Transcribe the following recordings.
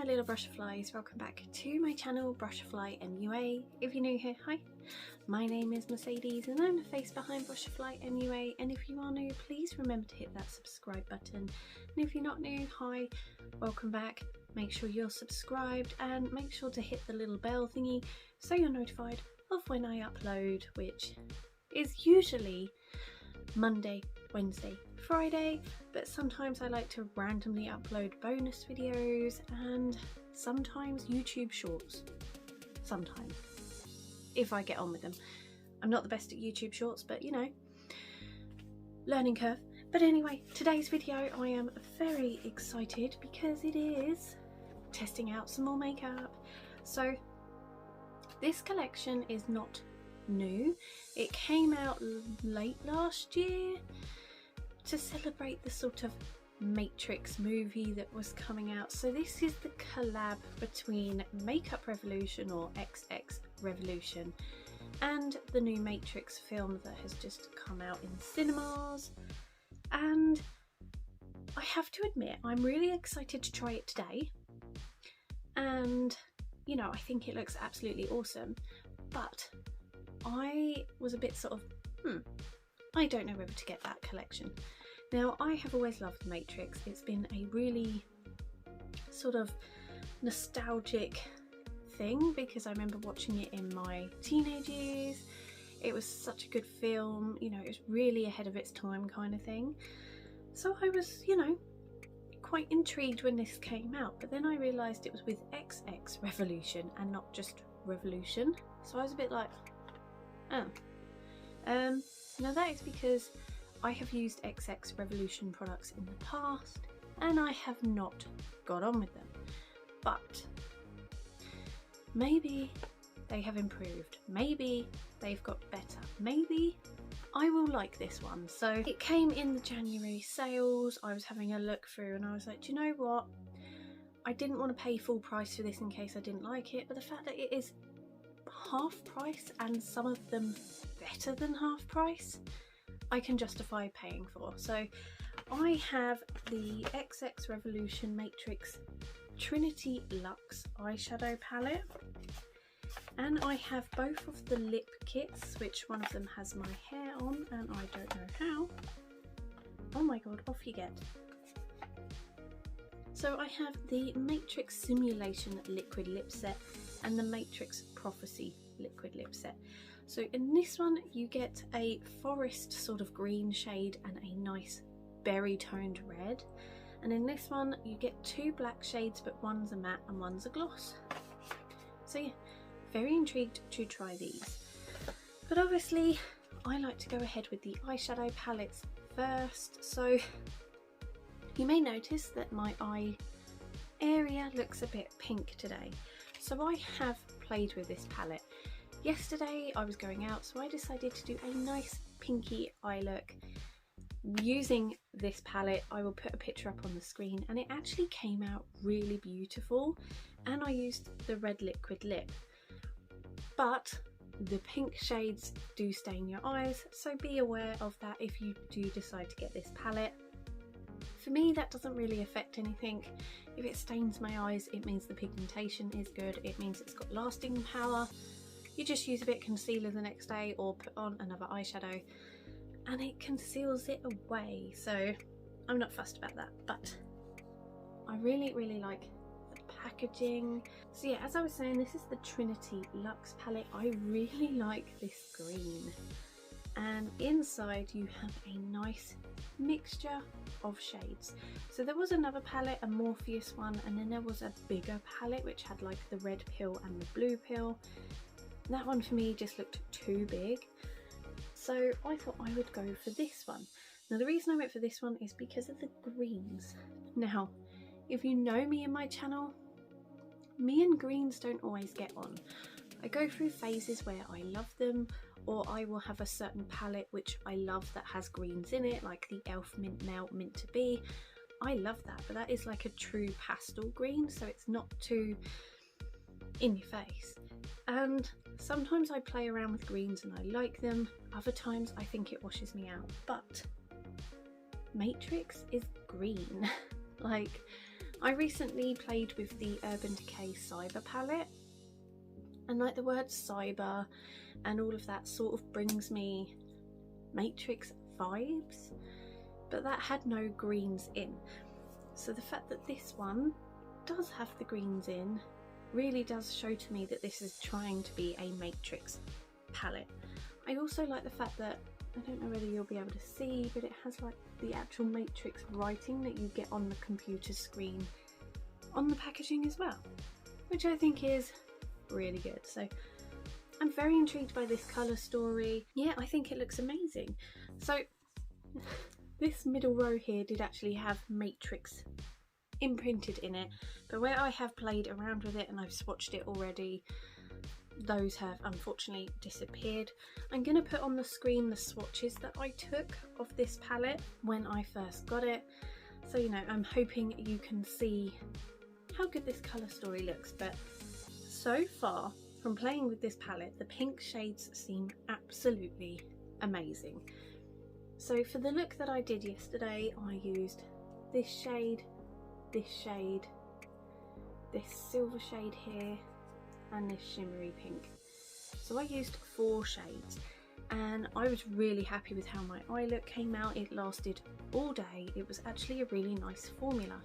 my little butterflies, welcome back to my channel Butterfly MUA. If you're new here, hi, my name is Mercedes and I'm the face behind Butterfly MUA, and if you are new, please remember to hit that subscribe button, and if you're not new, hi, welcome back. Make sure you're subscribed and make sure to hit the little bell thingy so you're notified of when I upload, which is usually Monday, Wednesday, Friday, but sometimes I like to randomly upload bonus videos and sometimes YouTube shorts. Sometimes, if I get on with them. I'm not the best at YouTube shorts, but you know, learning curve. But anyway, today's video I am very excited because it is testing out some more makeup. So this collection is not new. It came out late last year to celebrate the sort of Matrix movie that was coming out. So this is the collab between Makeup Revolution, or xxx Revolution, and the new Matrix film that has just come out in cinemas. And I have to admit, I'm really excited to try it today. And you know, I think it looks absolutely awesome, but I was a bit sort of, I don't know whether to get that collection. Now, I have always loved The Matrix. It's been a really sort of nostalgic thing because I remember watching it in my teenage years. It was such a good film, you know, it was really ahead of its time kind of thing. So I was, you know, quite intrigued when this came out, but then I realised it was with xxx Revolution and not just Revolution. So I was a bit like, oh. Now that is because I have used xxx Revolution products in the past and I have not got on with them, but maybe they have improved, maybe they've got better, maybe I will like this one. So it came in the January sales. I was having a look through and I was like, do you know what, I didn't want to pay full price for this in case I didn't like it, but the fact that it is half price and some of them better than half price, I can justify paying for. So I have the xxx Revolution Matrix Trinity Lux eyeshadow palette, and I have both of the lip kits, which one of them has my hair on and I don't know how. Oh my god, off you get. So I have the Matrix Simulation liquid lip set and the Matrix Prophecy liquid lip set. So in this one you get a forest sort of green shade and a nice berry toned red, and in this one you get two black shades, but one's a matte and one's a gloss. So yeah, very intrigued to try these, but obviously I like to go ahead with the eyeshadow palettes first. So you may notice that my eye area looks a bit pink today, so I have played with this palette. Yesterday I was going out, so I decided to do a nice pinky eye look using this palette. I will put a picture up on the screen, and it actually came out really beautiful, and I used the red liquid lip, but the pink shades do stain your eyes, so be aware of that if you do decide to get this palette. For me, that doesn't really affect anything. If it stains my eyes, it means the pigmentation is good, it means it's got lasting power. You just use a bit of concealer the next day or put on another eyeshadow and it conceals it away, so I'm not fussed about that. But I really like the packaging. So yeah, as I was saying, this is the Trinity Lux palette. I really like this green, and inside you have a nice mixture of shades. So there was another palette, a Morpheus one, and then there was a bigger palette which had like the red pill and the blue pill. That one for me just looked too big, so I thought I would go for this one. Now the reason I went for this one is because of the greens. Now if you know me and my channel, me and greens don't always get on. I go through phases where I love them, or I will have a certain palette which I love that has greens in it, like the e.l.f. Mint Melt Mint to Be. I love that, but that is like a true pastel green, so it's not too in your face. And sometimes I play around with greens and I like them, other times I think it washes me out. But Matrix is green. Like, I recently played with the Urban Decay Cyber palette, and like the word cyber and all of that sort of brings me Matrix vibes, but that had no greens in. So the fact that this one does have the greens in really does show to me that this is trying to be a Matrix palette. I also like the fact that, I don't know whether you'll be able to see, but it has like the actual Matrix writing that you get on the computer screen on the packaging as well, which I think is really good. So I'm very intrigued by this colour story. Yeah, I think it looks amazing. So this middle row here did actually have Matrix imprinted in it, but where I have played around with it and I've swatched it already, those have unfortunately disappeared. I'm going to put on the screen the swatches that I took of this palette when I first got it, so you know, I'm hoping you can see how good this colour story looks. But so far from playing with this palette, the pink shades seem absolutely amazing. So for the look that I did yesterday, I used this shade, this shade, this silver shade here, and this shimmery pink. So I used 4 shades, and I was really happy with how my eye look came out. It lasted all day. It was actually a really nice formula,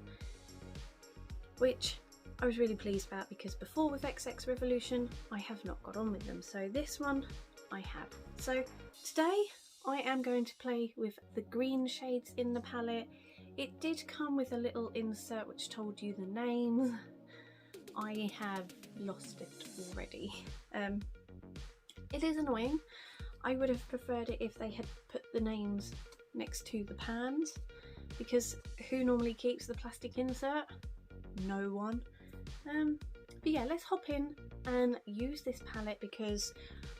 which I was really pleased about, because before with xxxx Revolution I have not got on with them, so this one I have. So today I am going to play with the green shades in the palette. It did come with a little insert which told you the names. I have lost it already. It is annoying. I would have preferred it if they had put the names next to the pans, because who normally keeps the plastic insert? No one. But yeah, let's hop in and use this palette because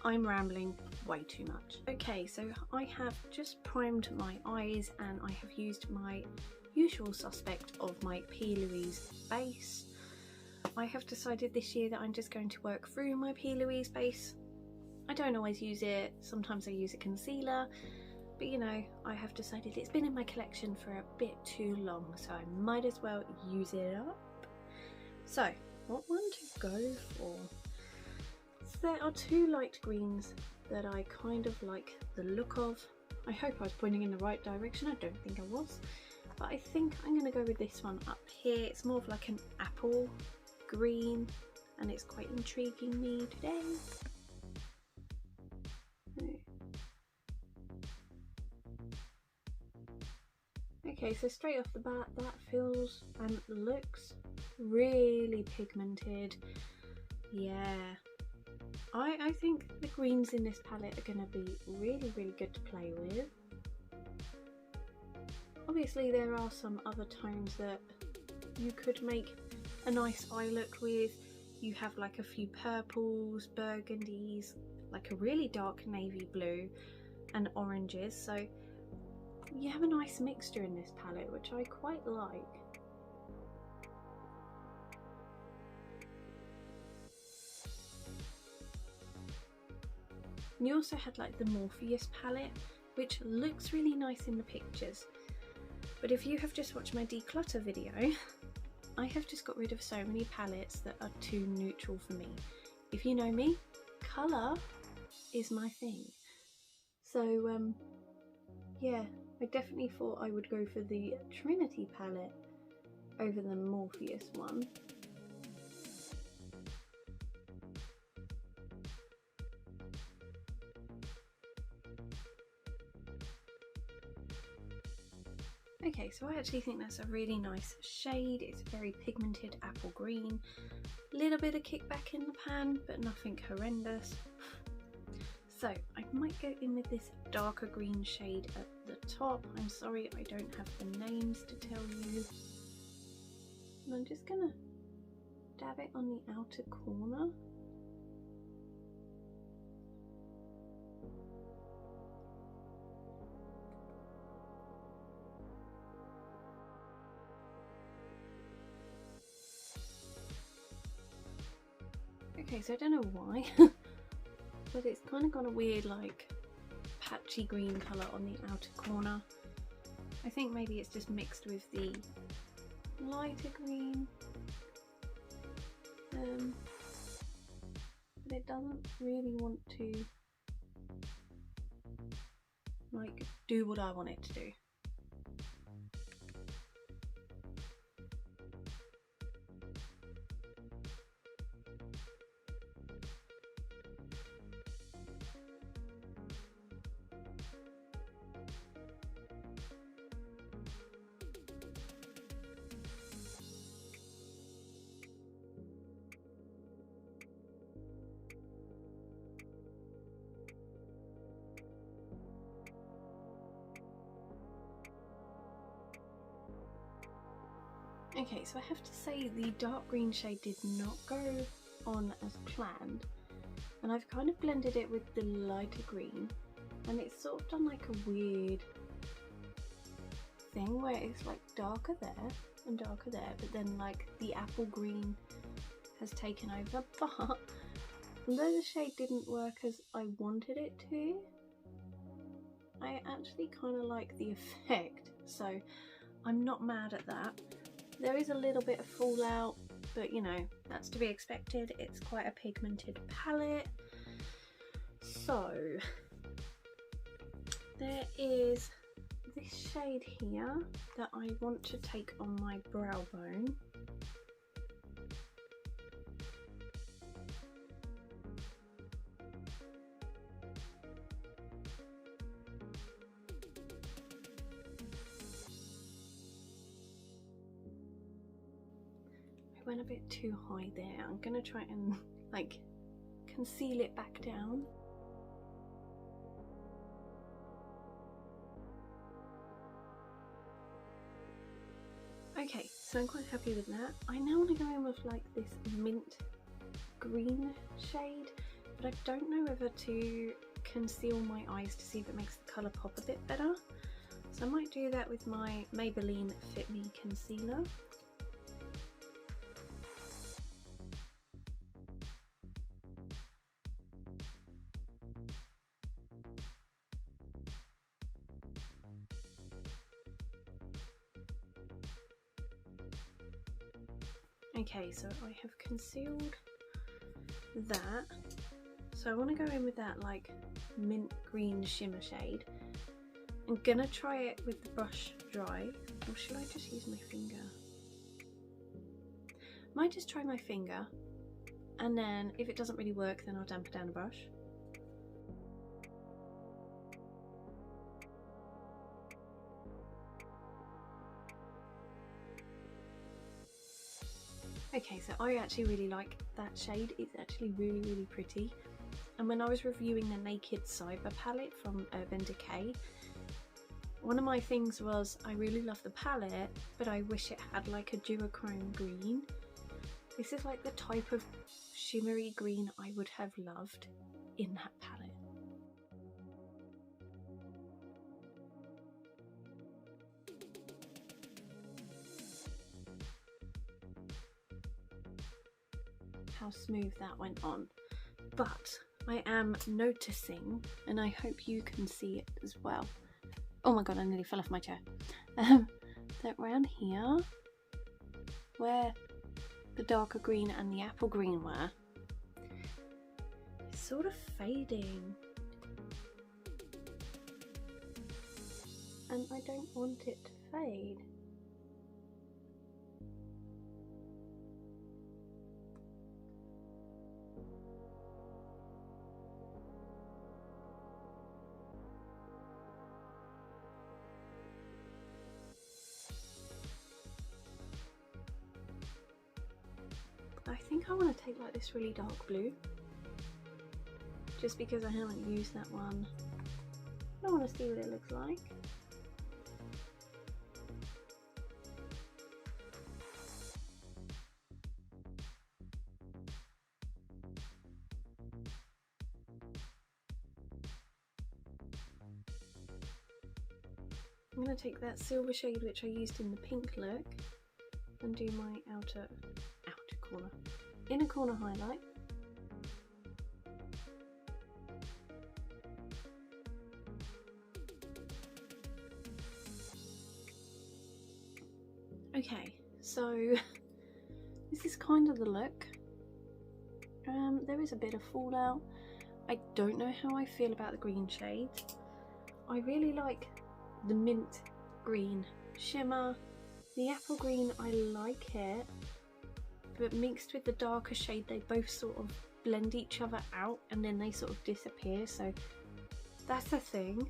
I'm rambling way too much. Okay, so I have just primed my eyes and I have used my usual suspect of my P. Louise base. I have decided this year that I'm just going to work through my P. Louise base. I don't always use it, sometimes I use a concealer, but you know, I have decided it's been in my collection for a bit too long, so I might as well use it up. So, what one to go for? So there are 2 light greens that I kind of like the look of. I hope I was pointing in the right direction, I don't think I was. But I think I'm going to go with this one up here. It's more of like an apple green, and it's quite intriguing me today. Okay, so straight off the bat, that feels and looks really pigmented. Yeah, I think the greens in this palette are going to be really, really good to play with. Obviously there are some other tones that you could make a nice eye look with. You have like a few purples, burgundies, like a really dark navy blue, and oranges, so you have a nice mixture in this palette, which I quite like. And you also had like the Morpheus palette, which looks really nice in the pictures, but if you have just watched my declutter video, I have just got rid of so many palettes that are too neutral for me. If you know me, colour is my thing. So yeah, I definitely thought I would go for the Trinity palette over the Morpheus one. Okay, so I actually think that's a really nice shade. It's very pigmented apple green. A little bit of kickback in the pan, but nothing horrendous. So I might go in with this darker green shade at the top. I'm sorry I don't have the names to tell you. And I'm just gonna dab it on the outer corner. Okay, so I don't know why, but it's kind of got a weird like patchy green colour on the outer corner. I think maybe it's just mixed with the lighter green, but it doesn't really want to like do what I want it to do. Okay, so I have to say the dark green shade did not go on as planned, and I've kind of blended it with the lighter green, and it's sort of done like a weird thing where it's like darker there and darker there, but then like the apple green has taken over. But although the shade didn't work as I wanted it to, I actually kind of like the effect, so I'm not mad at that. There is a little bit of fallout, but you know, that's to be expected. It's quite a pigmented palette. So there is this shade here that I want to take on my brow bone. Went a bit too high there. I'm gonna try and like conceal it back down. Okay, so I'm quite happy with that. I now want to go in with like this mint green shade, but I don't know whether to conceal my eyes to see if it makes the colour pop a bit better. So I might do that with my Maybelline Fit Me concealer. Okay, so I have concealed that. So I want to go in with that like mint green shimmer shade. I'm gonna try it with the brush dry, or should I just use my finger? Might just try my finger, and then if it doesn't really work, then I'll dampen down the brush. Okay, so I actually really like that shade. It's actually really, really pretty. And when I was reviewing the Naked Cyber palette from Urban Decay, one of my things was I really love the palette, but I wish it had like a duochrome green. This is like the type of shimmery green I would have loved in that palette. How smooth that went on. But I am noticing, and I hope you can see it as well. Oh my god, I nearly fell off my chair. That around here, where the darker green and the apple green were, it's sort of fading. And I don't want it to fade. I think I want to take like this really dark blue, just because I haven't used that one. I want to see what it looks like. I'm going to take that silver shade which I used in the pink look and do my inner corner highlight. Okay, So this is kind of the look. There is a bit of fallout. I don't know how I feel about the green shade. I really like the mint green shimmer. The apple green, I like it, but mixed with the darker shade, they both sort of blend each other out and then they sort of disappear, so that's the thing.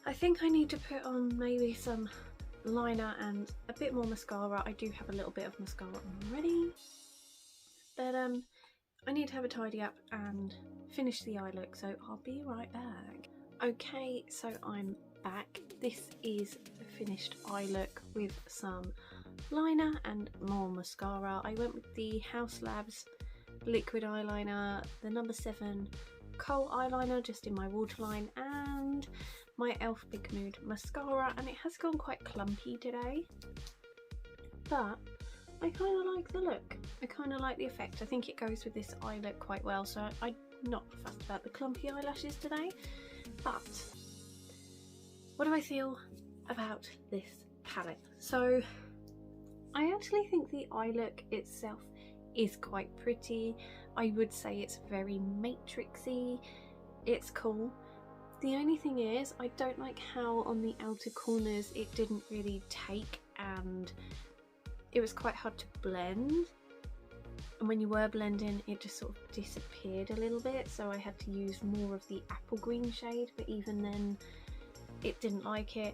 I think I need to put on maybe some liner and a bit more mascara. I do have a little bit of mascara on already, but I need to have a tidy up and finish the eye look, so I'll be right back. Okay, so I'm back. This is the finished eye look with some liner and more mascara. I went with the House Labs liquid eyeliner, the number 7 kohl eyeliner just in my waterline, and my e.l.f. Big Mood mascara, and it has gone quite clumpy today, but I kind of like the look. I kind of like the effect. I think it goes with this eye look quite well, so I'm not fussed about the clumpy eyelashes today. But what do I feel about this palette? So I actually think the eye look itself is quite pretty. I would say it's very matrixy. It's cool. The only thing is, I don't like how on the outer corners it didn't really take, and it was quite hard to blend, and when you were blending it just sort of disappeared a little bit, so I had to use more of the apple green shade, but even then it didn't like it.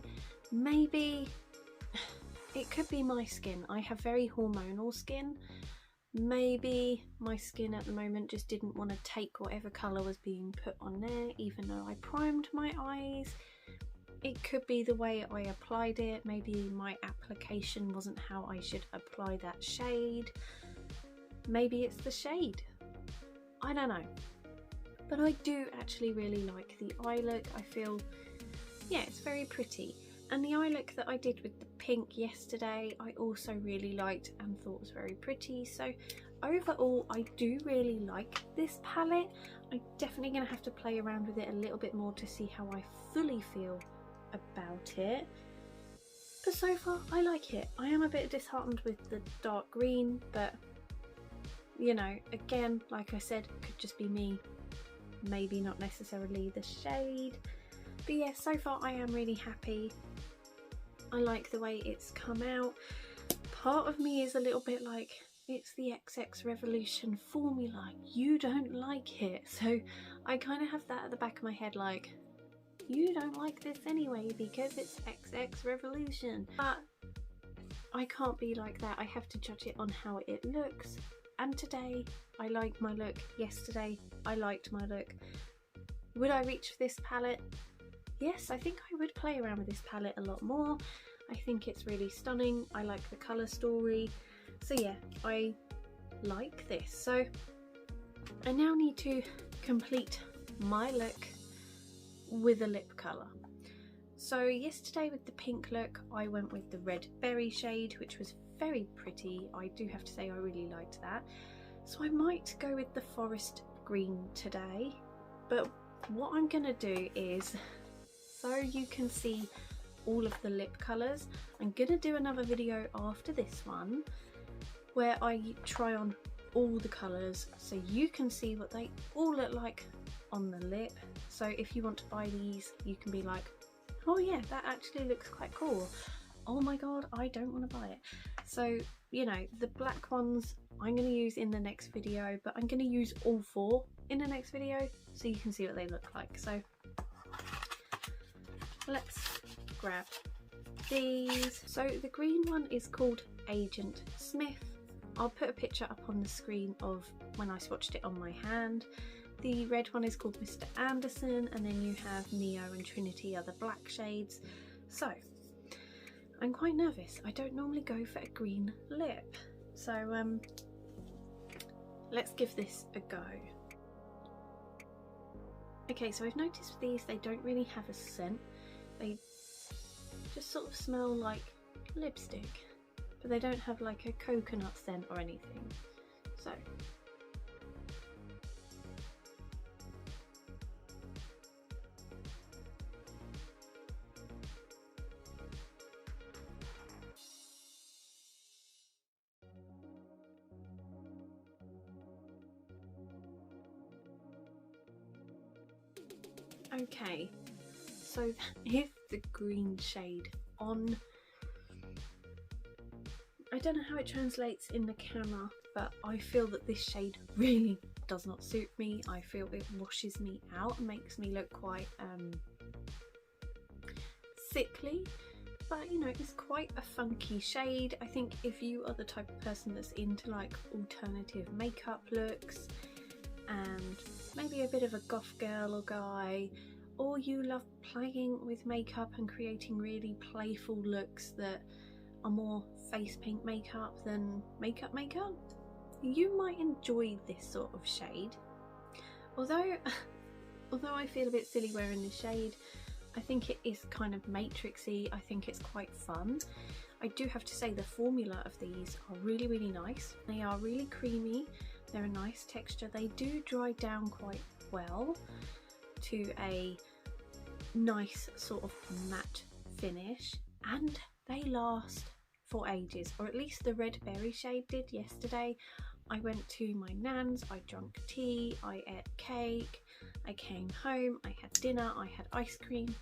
Maybe it could be my skin. I have very hormonal skin. Maybe my skin at the moment just didn't want to take whatever colour was being put on there, even though I primed my eyes. It could be the way I applied it. Maybe my application wasn't how I should apply that shade. Maybe it's the shade. I don't know. But I do actually really like the eye look. I feel, yeah, it's very pretty. And the eye look that I did with the pink yesterday, I also really liked and thought was very pretty. So overall, I do really like this palette. I'm definitely going to have to play around with it a little bit more to see how I fully feel about it. But so far, I like it. I am a bit disheartened with the dark green, but you know, again, like I said, it could just be me. Maybe not necessarily the shade. But yeah, so far I am really happy. I like the way it's come out. Part of me is a little bit like, it's the XX Revolution formula, you don't like it. So I kind of have that at the back of my head, like, you don't like this anyway because it's XX Revolution. But I can't be like that. I have to judge it on how it looks. And today I like my look. Yesterday I liked my look. Would I reach for this palette? Yes, I think I would play around with this palette a lot more. I think it's really stunning. I like the colour story. So yeah, I like this. So I now need to complete my look with a lip colour. So yesterday with the pink look, I went with the red berry shade, which was very pretty. I do have to say I really liked that. So I might go with the forest green today. But what I'm gonna do is, so you can see all of the lip colours, I'm gonna do another video after this one where I try on all the colours so you can see what they all look like on the lip. So if you want to buy these, you can be like, oh yeah, that actually looks quite cool. Oh my god, I don't want to buy it. So, you know, the black ones I'm going to use in the next video, but I'm going to use all 4 in the next video so you can see what they look like. So let's grab these. So the green one is called Agent Smith. I'll put a picture up on the screen of when I swatched it on my hand. The red one is called Mr. Anderson, and then you have Neo and Trinity are the black shades. So I'm quite nervous. I don't normally go for a green lip. So let's give this a go. Okay, so I've noticed with these they don't really have a scent. They just sort of smell like lipstick, but they don't have like a coconut scent or anything. So Okay, so that is the green shade on. I don't know how it translates in the camera, but I feel that this shade really does not suit me. I feel it washes me out and makes me look quite sickly, but you know, it's quite a funky shade. I think if you are the type of person that's into like alternative makeup looks and maybe a bit of a goth girl or guy, or you love playing with makeup and creating really playful looks that are more face paint makeup than makeup, you might enjoy this sort of shade. Although I feel a bit silly wearing this shade, I think it is kind of matrixy. I think it's quite fun. I do have to say the formula of these are really, really nice. They are really creamy. They're a nice texture. They do dry down quite well to a nice sort of matte finish, and they last for ages, or at least the red berry shade did. Yesterday I went to my nan's, I drank tea, I ate cake, I came home, I had dinner, I had ice cream,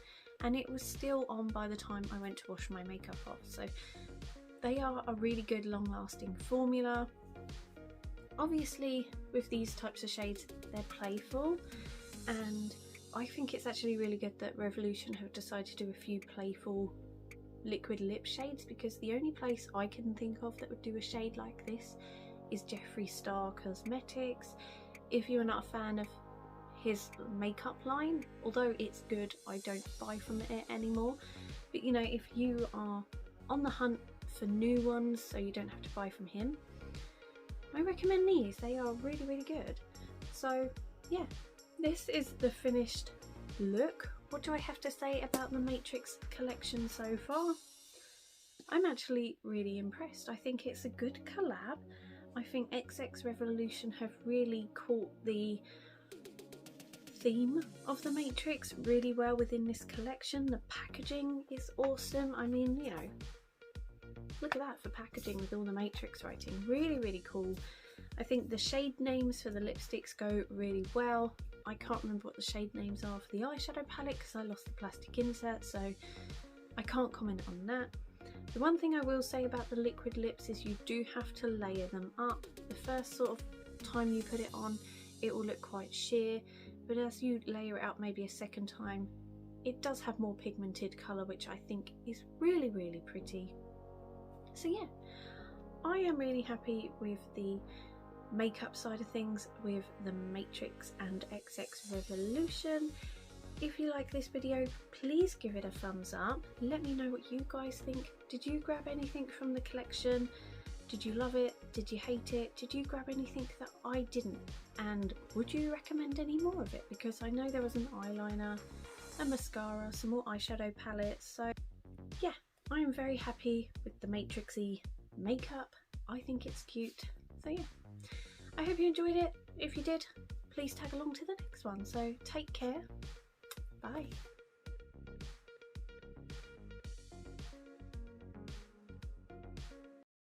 and it was still on by the time I went to wash my makeup off. So they are a really good long-lasting formula. Obviously with these types of shades they're playful, and I think it's actually really good that Revolution have decided to do a few playful liquid lip shades, because the only place I can think of that would do a shade like this is Jeffree Star Cosmetics. If you're not a fan of his makeup line, although it's good, I don't buy from it anymore, but you know, if you are on the hunt for new ones so you don't have to buy from him, I recommend these. They are really, really good. So yeah, this is the finished look. What do I have to say about the Matrix collection so far? I'm actually really impressed. I think it's a good collab. I think xxxx Revolution have really caught the theme of the Matrix really well within this collection. The packaging is awesome. I mean, you know, look at that for packaging with all the Matrix writing. Really, really cool. I think the shade names for the lipsticks go really well. I can't remember what the shade names are for the eyeshadow palette because I lost the plastic insert, so I can't comment on that. The one thing I will say about the liquid lips is you do have to layer them up. The first sort of time you put it on, it will look quite sheer, but as you layer it out maybe a second time, it does have more pigmented colour, which I think is really, really pretty. So yeah, I am really happy with the makeup side of things with the Matrix and xxxx Revolution. If you like this video, please give it a thumbs up. Let me know what you guys think. Did you grab anything from the collection? Did you love it? Did you hate it? Did you grab anything that I didn't? And would you recommend any more of it? Because I know there was an eyeliner, a mascara, some more eyeshadow palettes. So yeah, I am very happy with the Matrixy makeup. I think it's cute. So yeah, I hope you enjoyed it. If you did, please tag along to the next one. So take care. Bye.